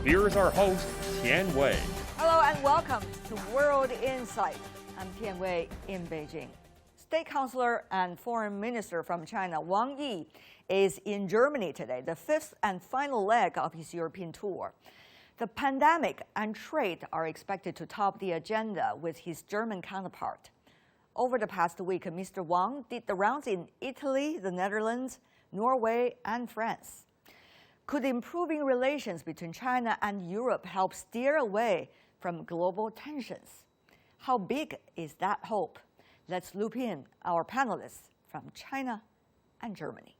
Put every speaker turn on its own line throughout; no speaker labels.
Here's our host, Tian Wei.
Hello and welcome to World Insight. I'm Tian Wei in Beijing. State Councilor and Foreign Minister from China, Wang is in Germany today, the fifth and final leg of his European tour. The pandemic and trade are expected to top the agenda with his German counterpart. Over the past week, Mr. Wang did the rounds in Italy, the Netherlands, Norway and France. Could improving relations between China and Europe help steer away from global tensions? How big is that hope? Let's loop in our panelists from China and Germany.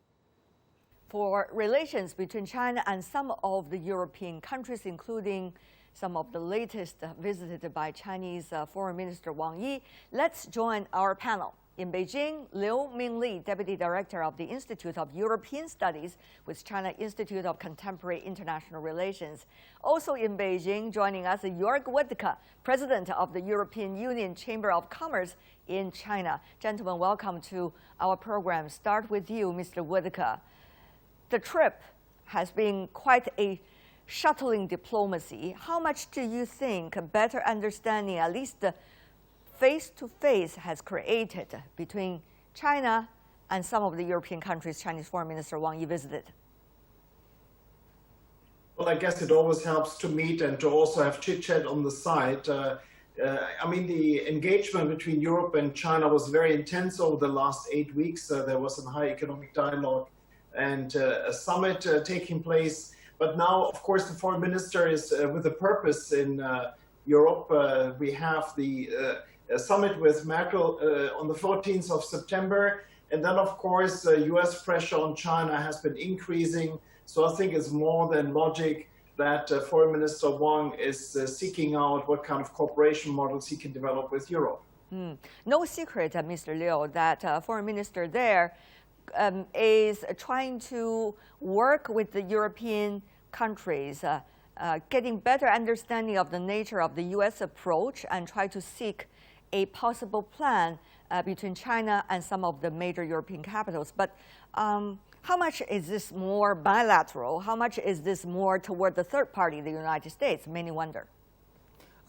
For relations between China and some of the European countries, including some of the latest visited by Chinese Foreign Minister Wang Yi, let's join our panel. In Beijing, Liu Mingli, Deputy Director of the Institute of European Studies with China Institute of Contemporary International Relations. Also in Beijing, joining us, Jörg Wuttke, President of the European Union Chamber of Commerce in China. Gentlemen, welcome to our program. Start with you, Mr. Wuttke. The trip has been quite a shuttling diplomacy. How much do you think a better understanding, at least the face-to-face, has created between China and some of the European countries Chinese Foreign Minister Wang Yi visited?
Well, I guess it always helps to meet and to also have chit-chat on the side. The engagement between Europe and China was very intense over the last 8 weeks. There was a high economic dialogue and a summit taking place. But now, of course, the foreign minister is with a purpose in Europe. We have the summit with Merkel on the 14th of September. And then, of course, US pressure on China has been increasing. So I think it's more than logic that Foreign Minister Wang is seeking out what kind of cooperation models he can develop with Europe.
No secret, Mr. Liu, that Foreign Minister there is trying to work with the European countries, getting better understanding of the nature of the U.S. approach and try to seek a possible plan between China and some of the major European capitals. But how much is this more bilateral? How much is this more toward the third party, the United States? Many wonder.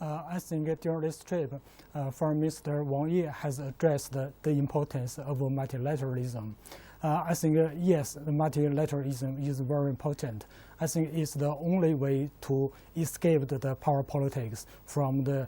I think during this trip, Foreign Minister Wang Yi has addressed the importance of multilateralism. I think, yes, multilateralism is very important. I think it's the only way to escape the power politics from the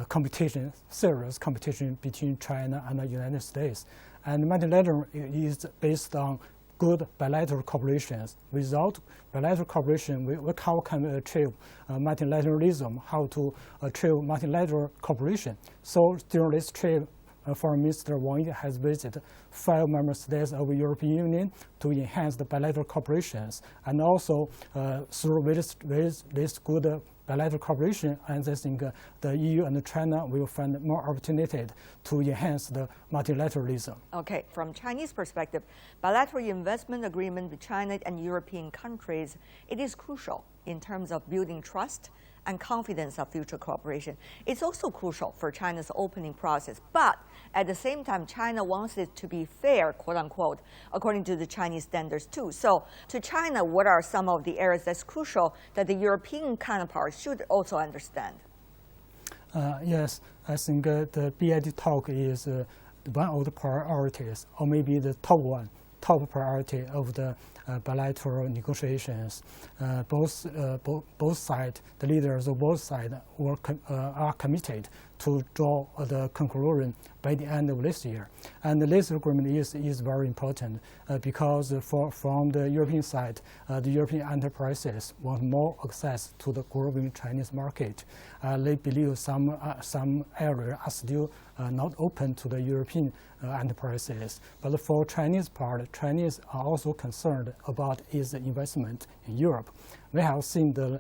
competition, serious competition between China and the United States. And multilateral is based on good bilateral cooperation. Without bilateral cooperation, how can we achieve multilateralism? How to achieve multilateral cooperation? So during this trip, Foreign Minister Wang Yi has visited 5 member states of the European Union to enhance the bilateral cooperations, and also through this good bilateral cooperation, and I think the EU and China will find more opportunity to enhance the multilateralism.
Okay, from Chinese perspective, bilateral investment agreement with China and European countries, it is crucial in terms of building trust and confidence of future cooperation. It's also crucial for China's opening process. But at the same time, China wants it to be fair, quote unquote, according to the Chinese standards too. So to China, what are some of the areas that's crucial that the European counterparts should also understand?
Yes, I think the BID talk is one of the priorities, or maybe the top priority of the bilateral negotiations. Both sides, the leaders of both sides are committed to draw the conclusion by the end of this year. And this agreement is very important because from the European side, the European enterprises want more access to the growing Chinese market. They believe some areas are still not open to the European enterprises. But for Chinese part, Chinese are also concerned about its investment in Europe. We have seen the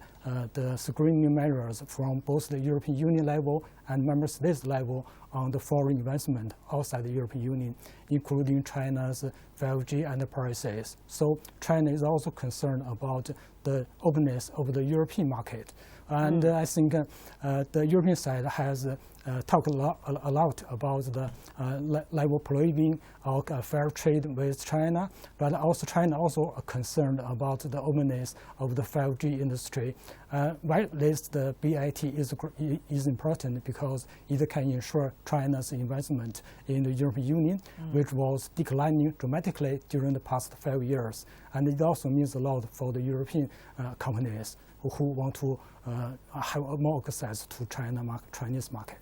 screening measures from both the European Union level and member states level on the foreign investment outside the European Union, including China's 5G enterprises. So China is also concerned about the openness of the European market. And I think the European side has talked a lot about the level playing or fair trade with China, but also China also concerned about the openness of the 5G industry. Why the BIT is important because it can ensure China's investment in the European Union, which was declining dramatically during the past 5 years. And it also means a lot for the European companies who want to have more access to Chinese market.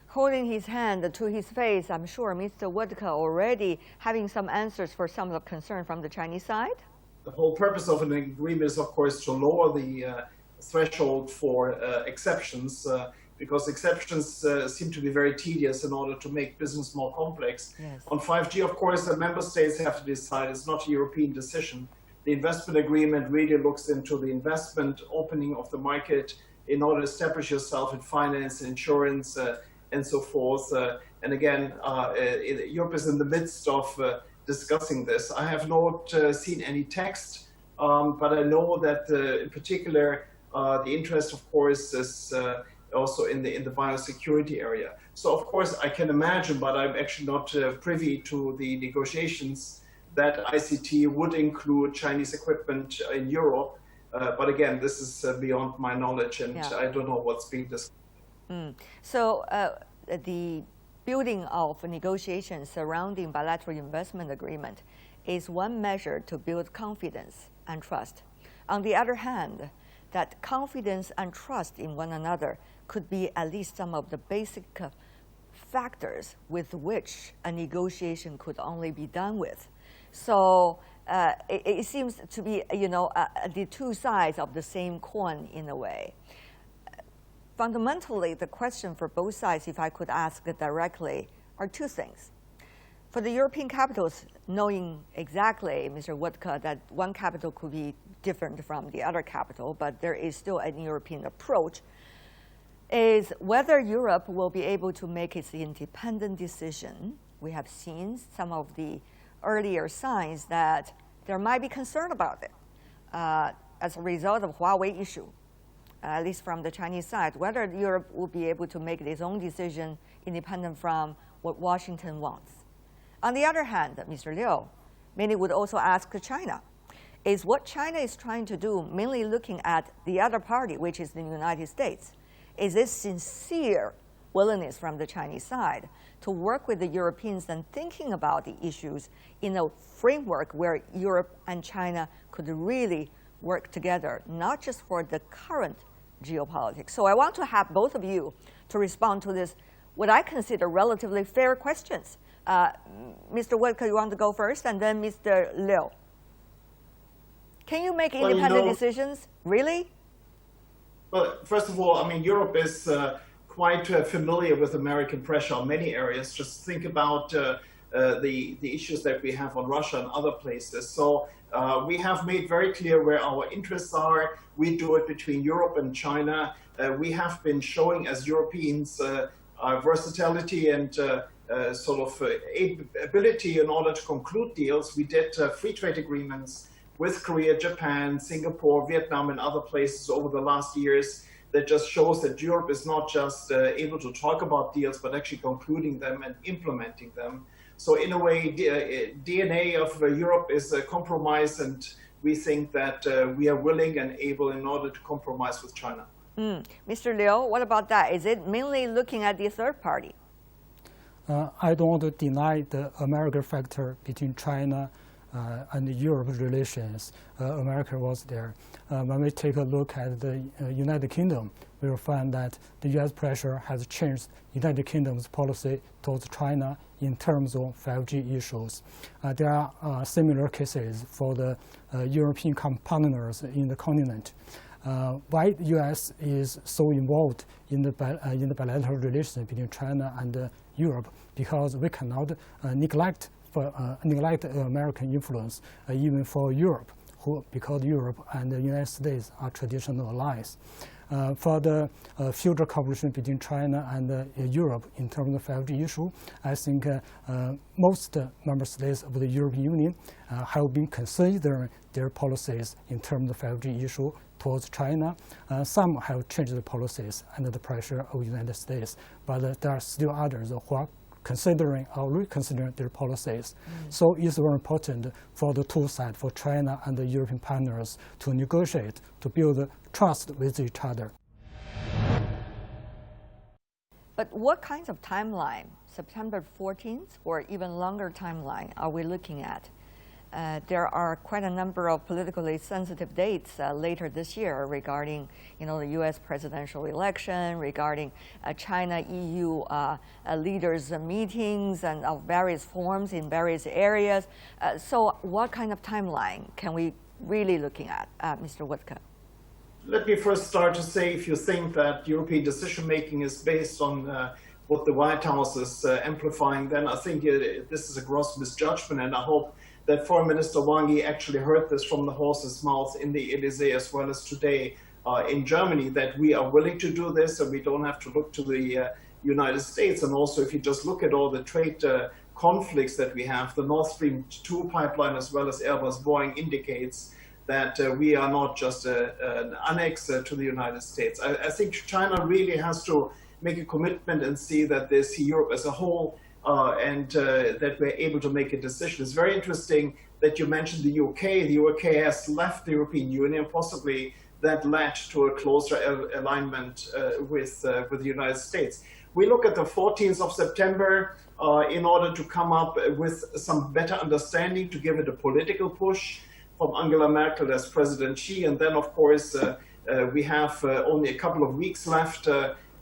Holding his hand to his face, I'm sure Mr. Woodke already having some answers for some of the concern from the Chinese side.
The whole purpose of an agreement is, of course, to lower the threshold for exceptions, because exceptions seem to be very tedious in order to make business more complex.
Yes.
On 5G, of course, the member states have to decide. It's not a European decision. The investment agreement really looks into the investment opening of the market in order to establish yourself in finance, insurance, and so forth. And again, Europe is in the midst of discussing this. I have not seen any text, but I know that in particular, the interest, of course, is also in the biosecurity area. So, of course, I can imagine, but I'm actually not privy to the negotiations, that ICT would include Chinese equipment in Europe. But again, this is beyond my knowledge, and I don't know what's being discussed.
So the building of negotiations surrounding bilateral investment agreement is one measure to build confidence and trust. On the other hand, that confidence and trust in one another could be at least some of the basic factors with which a negotiation could only be done with. So it seems to be, the two sides of the same coin in a way. Fundamentally, the question for both sides, if I could ask it directly, are two things. For the European capitals, knowing exactly, Mr. Woodke, that one capital could be different from the other capital, but there is still an European approach, is whether Europe will be able to make its independent decision. We have seen some of the earlier signs that there might be concern about it as a result of Huawei issue, at least from the Chinese side, whether Europe will be able to make its own decision independent from what Washington wants. On the other hand, Mr. Liu, many would also ask China, is what China is trying to do mainly looking at the other party, which is the United States? Is this sincere willingness from the Chinese side to work with the Europeans and thinking about the issues in a framework where Europe and China could really work together, not just for the current geopolitics? So I want to have both of you to respond to this, what I consider relatively fair questions. Mr. Woodke, you want to go first, and then Mr. Liu. Can you make independent decisions? Really?
Well, first of all, I mean, Europe is quite familiar with American pressure on many areas. Just think about the issues that we have on Russia and other places. So we have made very clear where our interests are. We do it between Europe and China. We have been showing as Europeans our versatility and sort of ability in order to conclude deals. We did free trade agreements with Korea, Japan, Singapore, Vietnam, and other places over the last years. That just shows that Europe is not just able to talk about deals, but actually concluding them and implementing them. So in a way, DNA of Europe is a compromise, and we think that we are willing and able in order to compromise with China.
Mr. Liu, what about that? Is it mainly looking at the third party?
I don't want to deny the American factor between China and Europe's relations. America was there. When we take a look at the United Kingdom, we will find that the U.S. pressure has changed United Kingdom's policy towards China in terms of 5G issues. There are similar cases for the European partners in the continent. Why the U.S. is so involved in the bilateral relations between China and Europe? Because we cannot neglect American influence, even for Europe, because Europe and the United States are traditional allies. For the future cooperation between China and Europe in terms of 5G issue, I think most member states of the European Union have been considering their policies in terms of 5G issue towards China. Some have changed the policies under the pressure of the United States, but there are still others who are considering or reconsidering their policies. So it's very important for the two sides, for China and the European partners, to negotiate, to build trust with each other.
But what kinds of timeline, September 14th or even longer timeline, are we looking at? There are quite a number of politically sensitive dates later this year regarding, the U.S. presidential election, regarding China-EU leaders' meetings and of various forms in various areas. So what kind of timeline can we really looking at, Mr. Woodke?
Let me first start to say, if you think that European decision-making is based on what the White House is amplifying, then I think this is a gross misjudgment, and I hope that Foreign Minister Wang actually heard this from the horse's mouth in the Elysee as well as today in Germany, that we are willing to do this and we don't have to look to the United States. And also, if you just look at all the trade conflicts that we have, the Nord Stream 2 pipeline as well as Airbus Boeing indicates that we are not just an annex to the United States. I think China really has to make a commitment and see that they see Europe as a whole, and that we're able to make a decision. It's very interesting that you mentioned the UK. The UK has left the European Union. Possibly that led to a closer alignment with the United States. We look at the 14th of September in order to come up with some better understanding, to give it a political push from Angela Merkel as President Xi. And then, of course, we have only a couple of weeks left.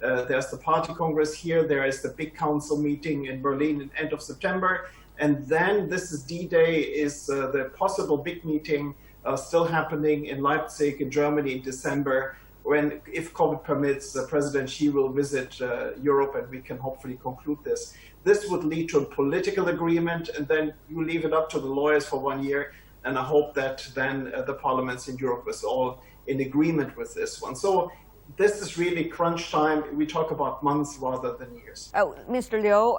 There's the party congress here, there is the big council meeting in Berlin at the end of September, and then this is D-Day, is the possible big meeting still happening in Leipzig in Germany in December, when, if COVID permits, President Xi will visit Europe and we can hopefully conclude this. This would lead to a political agreement, and then you leave it up to the lawyers for 1 year, and I hope that then the parliaments in Europe is all in agreement with this one. So this is really crunch time. We talk about months rather than years.
Oh, Mr. Liu,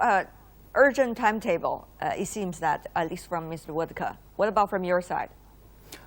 urgent timetable, it seems that, at least from Mr. Woodke. What about from your side?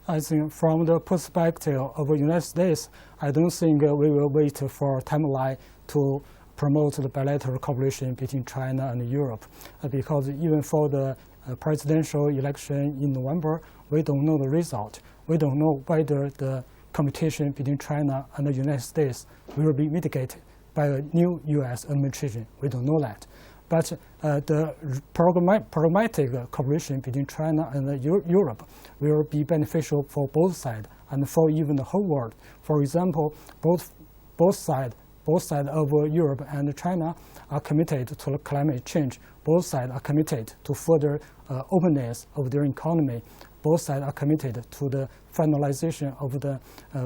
I think from the perspective of the United States, I don't think we will wait for a timeline to promote the bilateral cooperation between China and Europe, because even for the presidential election in November, we don't know the result. We don't know whether the competition between China and the United States will be mitigated by a new U.S. administration. We don't know that. But the pragmatic cooperation between China and Europe will be beneficial for both sides and for even the whole world. For example, both sides of Europe and China are committed to climate change. Both sides are committed to further openness of their economy. Both sides are committed to the finalization of the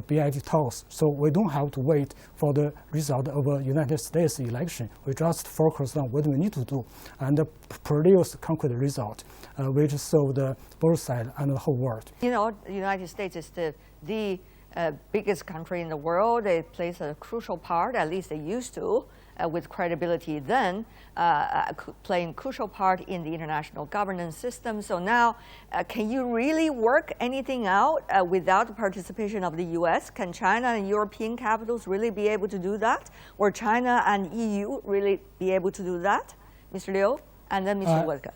BIT talks. So we don't have to wait for the result of a United States election. We just focus on what we need to do and produce concrete result, which serve both sides and the whole world.
The United States is the biggest country in the world. It plays a crucial part, at least they used to, with credibility then, playing a crucial part in the international governance system. So now, can you really work anything out without the participation of the U.S.? Can China and European capitals really be able to do that? Or China and EU really be able to do that? Mr. Liu, and then Mr. Woodke.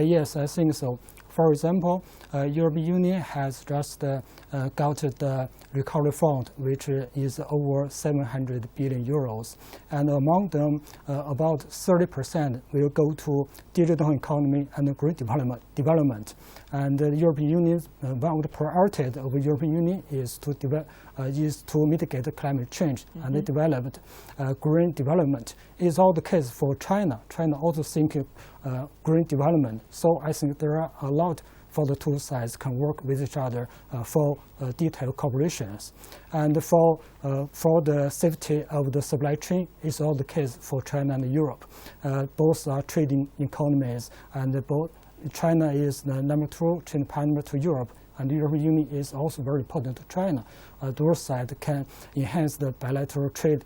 Yes, I think so. For example, European Union has just got the recovery fund, which is over 700 billion euros. And among them, about 30% will go to digital economy and green development. And the European Union, one of the priorities of the European Union is to mitigate climate change and develop green development. It's all the case for China. China also thinks green development. So I think there are a lot for the two sides can work with each other for detailed cooperations. And for the safety of the supply chain, it's all the case for China and Europe. Both are trading economies, and both China is the number 2 trading partner to Europe, and the European Union is also very important to China. Those sides can enhance the bilateral trade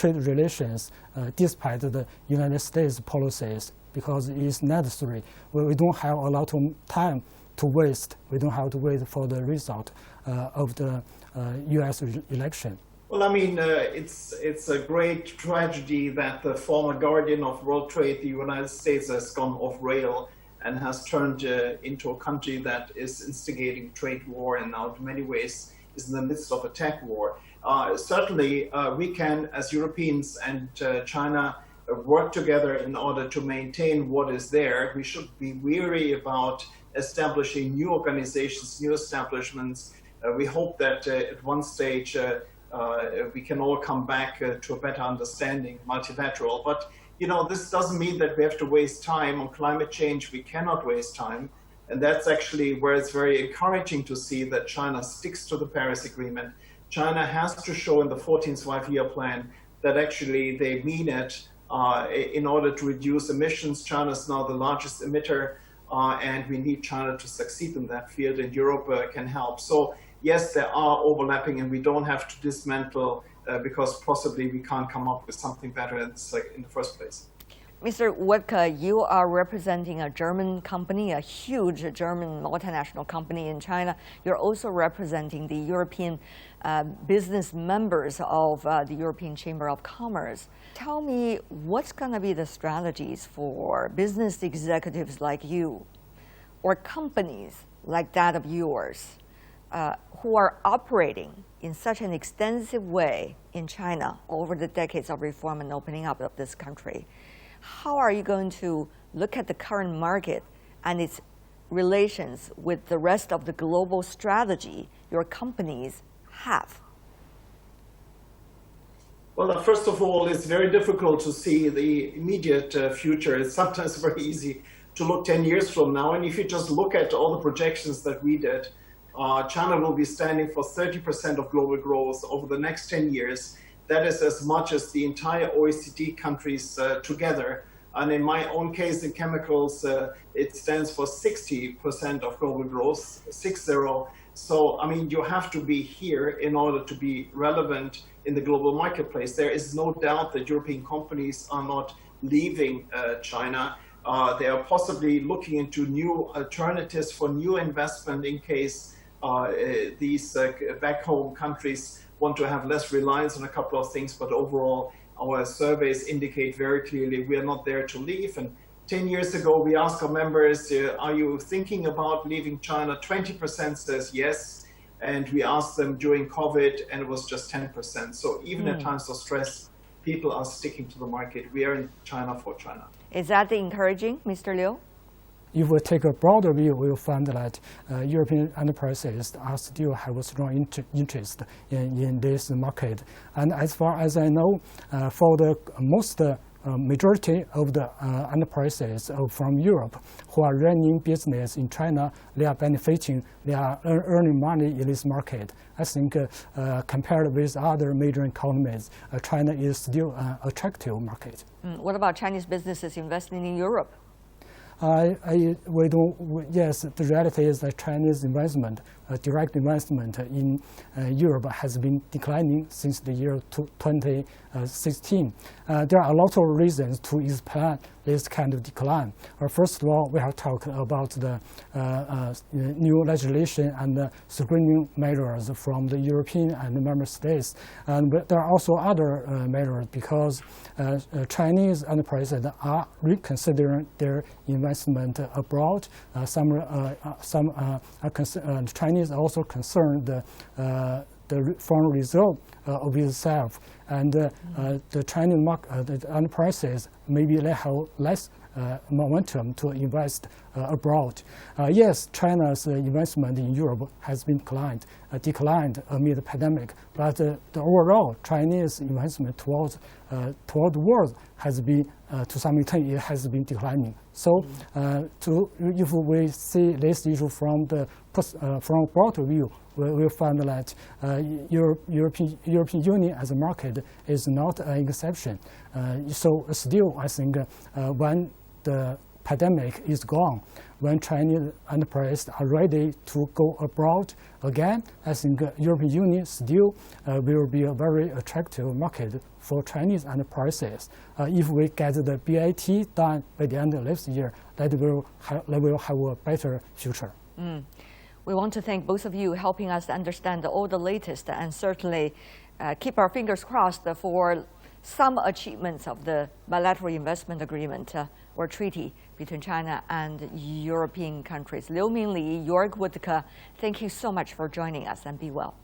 relations despite the United States policies, because it is necessary. We don't have a lot of time to waste. We don't have to wait for the result of the U.S. election.
Well, I mean, it's a great tragedy that the former guardian of world trade, the United States, has gone off rail and has turned into a country that is instigating trade war and now in many ways is in the midst of a tech war. Certainly, we can, as Europeans and China, work together in order to maintain what is there. We should be wary about establishing new organizations, new establishments. We hope that at one stage we can all come back to a better understanding, multilateral. But you know, this doesn't mean that we have to waste time on climate change. We cannot waste time. And that's actually where it's very encouraging to see that China sticks to the Paris Agreement. China has to show in the 14th five-year plan that actually they mean it in order to reduce emissions. China is now the largest emitter, and we need China to succeed in that field, and Europe can help. So yes, there are overlapping, and we don't have to dismantle because possibly we can't come up with something better in the first place.
Mr. Woedke, you are representing a German company, a huge German multinational company in China. You're also representing the European business members of the European Chamber of Commerce. Tell me, what's going to be the strategies for business executives like you or companies like that of yours who are operating in such an extensive way in China over the decades of reform and opening up of this country? How are you going to look at the current market and its relations with the rest of the global strategy your companies have?
Well, first of all, it's very difficult to see the immediate future. It's sometimes very easy to look 10 years from now. And if you just look at all the projections that we did, China will be standing for 30% of global growth over the next 10 years. That is as much as the entire OECD countries together. And in my own case, in chemicals, it stands for 60% of global growth, 60. So, I mean, you have to be here in order to be relevant in the global marketplace. There is no doubt that European companies are not leaving China. They are possibly looking into new alternatives for new investment in case these back home countries want to have less reliance on a couple of things, but overall, our surveys indicate very clearly we are not there to leave. And 10 years ago, we asked our members, are you thinking about leaving China? 20% says yes. And we asked them during COVID, and it was just 10%. So even at times of stress, people are sticking to the market. We are in China for China.
Is that encouraging, Mr. Liu?
If we take a broader view, we will find that European enterprises are still have a strong interest in this market. And as far as I know, for the most majority of the enterprises from Europe who are running business in China, they are benefiting, they are earning money in this market. I think compared with other major economies, China is still an attractive market.
What about Chinese businesses investing in Europe?
Yes, the reality is that Chinese investment, direct investment in Europe has been declining since the year 2016. There are a lot of reasons to explain this kind of decline. First of all, we have talked about the new legislation and screening measures from the European and the member states. But there are also other measures because Chinese enterprises are reconsidering their investment abroad. Some Chinese are also concerned the foreign reserve of itself, and the Chinese the enterprises maybe they have less momentum to invest abroad. Yes, China's investment in Europe has been declined amid the pandemic, but the overall Chinese investment toward the world has been, to some extent, it has been declining. So, if we see this issue from a broader view, we will find that European Union as a market is not an exception. So still, I think when the pandemic is gone, when Chinese enterprises are ready to go abroad again, I think European Union still will be a very attractive market for Chinese enterprises. If we get the BIT done by the end of this year, they will have a better future.
We want to thank both of you helping us understand all the latest, and certainly keep our fingers crossed for some achievements of the bilateral investment agreement or treaty between China and European countries. Liu Mingli, York Woodke, thank you so much for joining us, and be well.